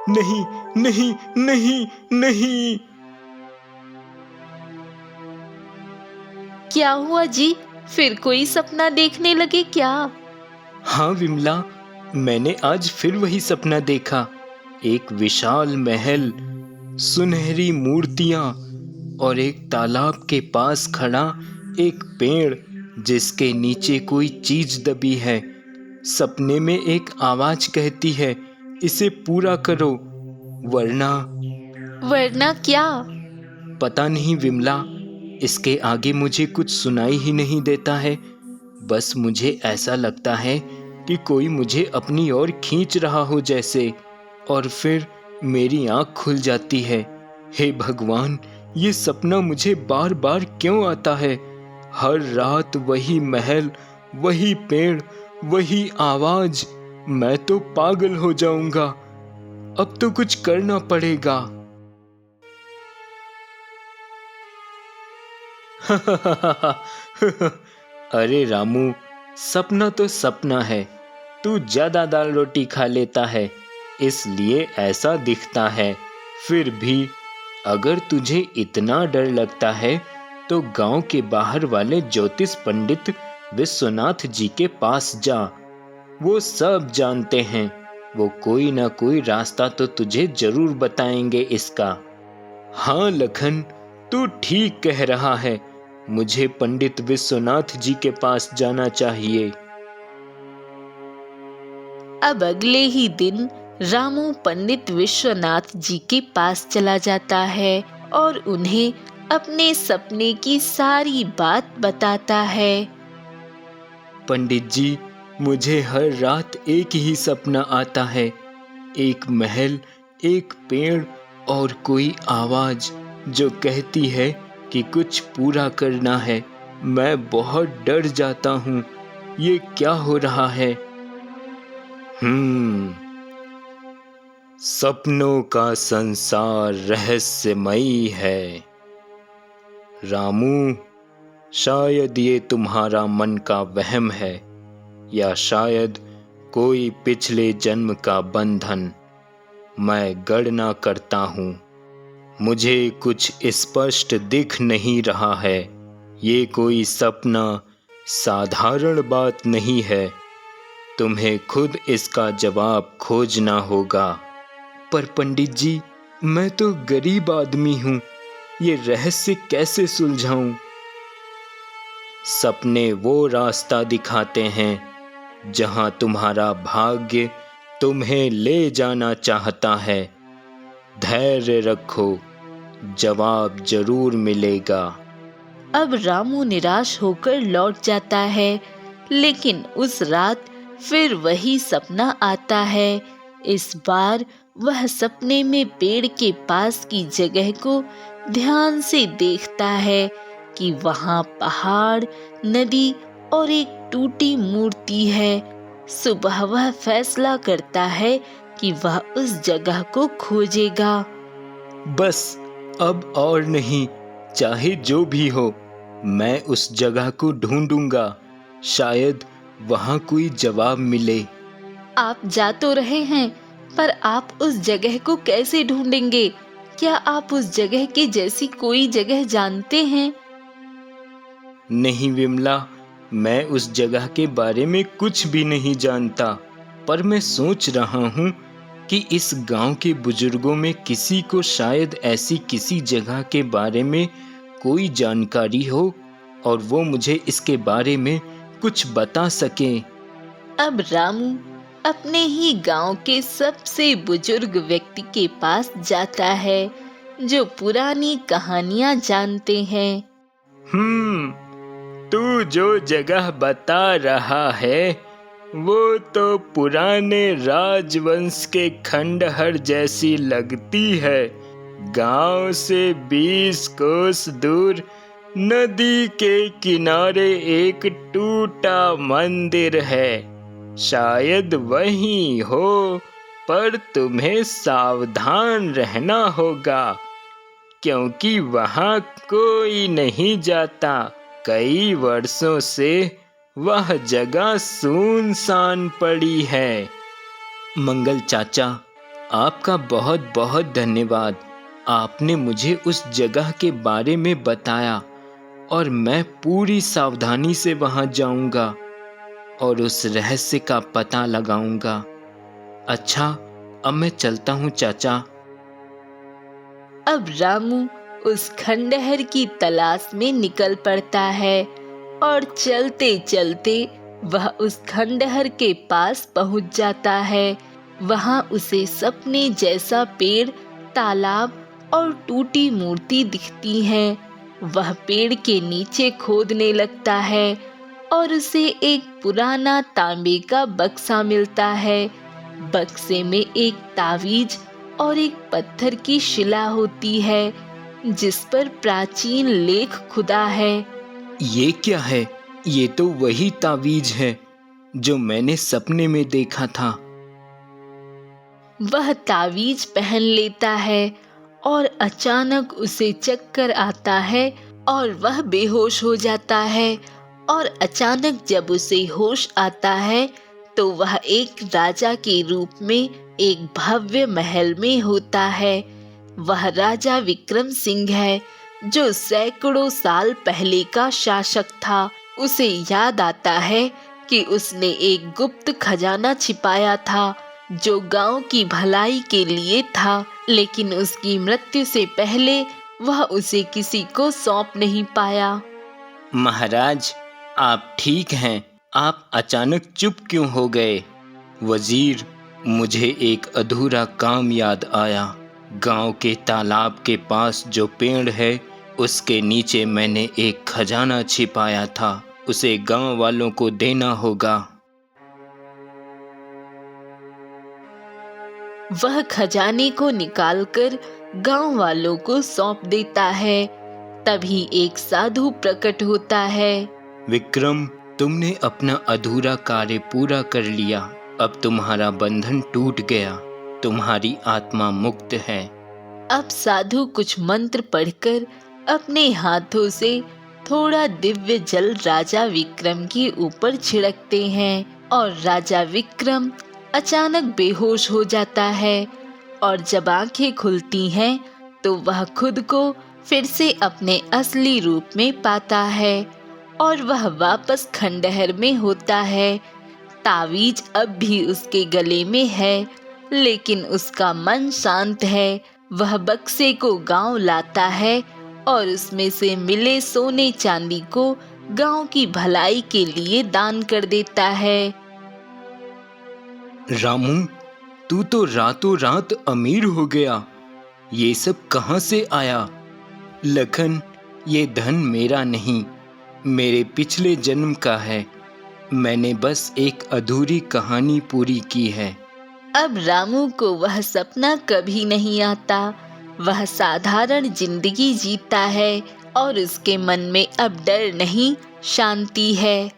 नहीं, नहीं, नहीं, नहीं। क्या हुआ जी? फिर कोई सपना देखने लगे क्या? हाँ विमला, मैंने आज फिर वही सपना देखा। एक विशाल महल, सुनहरी मूर्तियां और एक तालाब के पास खड़ा एक पेड़ जिसके नीचे कोई चीज दबी है। सपने में एक आवाज कहती है, इसे पूरा करो वरना। वरना क्या? पता नहीं विमला, इसके आगे मुझे कुछ सुनाई ही नहीं देता है। बस मुझे ऐसा लगता है कि कोई मुझे अपनी ओर खींच रहा हो जैसे, और फिर मेरी आंख खुल जाती है। हे भगवान, ये सपना मुझे बार बार क्यों आता है? हर रात वही महल, वही पेड़, वही आवाज। मैं तो पागल हो जाऊंगा। अब तो कुछ करना पड़ेगा। अरे रामू, सपना तो सपना है। तू ज्यादा दाल रोटी खा लेता है, इसलिए ऐसा दिखता है। फिर भी अगर तुझे इतना डर लगता है तो गांव के बाहर वाले ज्योतिष पंडित विश्वनाथ जी के पास जा। वो सब जानते हैं। वो कोई ना कोई रास्ता तो तुझे जरूर बताएंगे इसका। हाँ लखन, तू ठीक कह रहा है। मुझे पंडित विश्वनाथ जी के पास जाना चाहिए। अब अगले ही दिन रामू पंडित विश्वनाथ जी के पास चला जाता है और उन्हें अपने सपने की सारी बात बताता है। पंडित जी, मुझे हर रात एक ही सपना आता है। एक महल, एक पेड़ और कोई आवाज जो कहती है कि कुछ पूरा करना है। मैं बहुत डर जाता हूँ। ये क्या हो रहा है? सपनों का संसार रहस्यमयी है। रामू, शायद ये तुम्हारा मन का वहम है, या शायद कोई पिछले जन्म का बंधन। मैं गणना करता हूँ। मुझे कुछ स्पष्ट दिख नहीं रहा है। ये कोई सपना साधारण बात नहीं है। तुम्हें खुद इसका जवाब खोजना होगा। पर पंडित जी, मैं तो गरीब आदमी हूँ। ये रहस्य कैसे सुलझाऊं? सपने वो रास्ता दिखाते हैं जहां तुम्हारा भाग्य तुम्हें ले जाना चाहता है। धैर्य रखो, जवाब जरूर मिलेगा। अब रामू निराश होकर लौट जाता है, लेकिन उस रात फिर वही सपना आता है। इस बार वह सपने में पेड़ के पास की जगह को ध्यान से देखता है कि वहां पहाड़, नदी और एक टूटी मूर्ति है। सुबह वह फैसला करता है कि वह उस जगह को खोजेगा। बस अब और नहीं, चाहे जो भी हो, मैं उस जगह को ढूंढूंगा। शायद वहां कोई जवाब मिले। आप जा तो रहे हैं, पर आप उस जगह को कैसे ढूंढेंगे? क्या आप उस जगह के जैसी कोई जगह जानते हैं? नहीं विमला, मैं उस जगह के बारे में कुछ भी नहीं जानता। पर मैं सोच रहा हूँ कि इस गांव के बुजुर्गों में किसी को शायद ऐसी किसी जगह के बारे में कोई जानकारी हो और वो मुझे इसके बारे में कुछ बता सके। अब रामू अपने ही गांव के सबसे बुजुर्ग व्यक्ति के पास जाता है, जो पुरानी कहानियां जानते हैं। तू जो जगह बता रहा है वो तो पुराने राजवंश के खंडहर जैसी लगती है। गांव से 20 कोस दूर नदी के किनारे एक टूटा मंदिर है। शायद वही हो, पर तुम्हें सावधान रहना होगा, क्योंकि वहां कोई नहीं जाता। कई वर्षों से वह जगह सुनसान पड़ी है। मंगल चाचा, आपका बहुत बहुत धन्यवाद। आपने मुझे उस जगह के बारे में बताया और मैं पूरी सावधानी से वहां जाऊंगा और उस रहस्य का पता लगाऊंगा। अच्छा, अब मैं चलता हूँ चाचा। अब रामू उस खंडहर की तलाश में निकल पड़ता है और चलते चलते वह उस खंडहर के पास पहुंच जाता है। वहां उसे सपने जैसा पेड़, तालाब और टूटी मूर्ति दिखती है। वह पेड़ के नीचे खोदने लगता है और उसे एक पुराना तांबे का बक्सा मिलता है। बक्से में एक तावीज और एक पत्थर की शिला होती है जिस पर प्राचीन लेख खुदा है। ये क्या है? ये तो वही तावीज है जो मैंने सपने में देखा था। वह तावीज पहन लेता है और अचानक उसे चक्कर आता है और वह बेहोश हो जाता है। और अचानक जब उसे होश आता है तो वह एक राजा के रूप में एक भव्य महल में होता है। वह राजा विक्रम सिंह है जो सैकड़ों साल पहले का शासक था। उसे याद आता है कि उसने एक गुप्त खजाना छिपाया था जो गांव की भलाई के लिए था, लेकिन उसकी मृत्यु से पहले वह उसे किसी को सौंप नहीं पाया। महाराज, आप ठीक हैं? आप अचानक चुप क्यों हो गए? वजीर, मुझे एक अधूरा काम याद आया। गांव के तालाब के पास जो पेड़ है उसके नीचे मैंने एक खजाना छिपाया था। उसे गांव वालों को देना होगा। वह खजाने को निकालकर गांव वालों को सौंप देता है। तभी एक साधु प्रकट होता है। विक्रम, तुमने अपना अधूरा कार्य पूरा कर लिया। अब तुम्हारा बंधन टूट गया। तुम्हारी आत्मा मुक्त है। अब साधु कुछ मंत्र पढ़कर अपने हाथों से थोड़ा दिव्य जल राजा विक्रम के ऊपर छिड़कते हैं और राजा विक्रम अचानक बेहोश हो जाता है। और जब आंखें खुलती हैं तो वह खुद को फिर से अपने असली रूप में पाता है और वह वापस खंडहर में होता है। तावीज अब भी उसके गले में है, लेकिन उसका मन शांत है। वह बक्से को गांव लाता है और उसमें से मिले सोने चांदी को गांव की भलाई के लिए दान कर देता है। रामू, तू तो रातों रात अमीर हो गया। ये सब कहाँ से आया? लखन, ये धन मेरा नहीं, मेरे पिछले जन्म का है। मैंने बस एक अधूरी कहानी पूरी की है। अब रामू को वह सपना कभी नहीं आता। वह साधारण जिंदगी जीता है और उसके मन में अब डर नहीं, शांति है।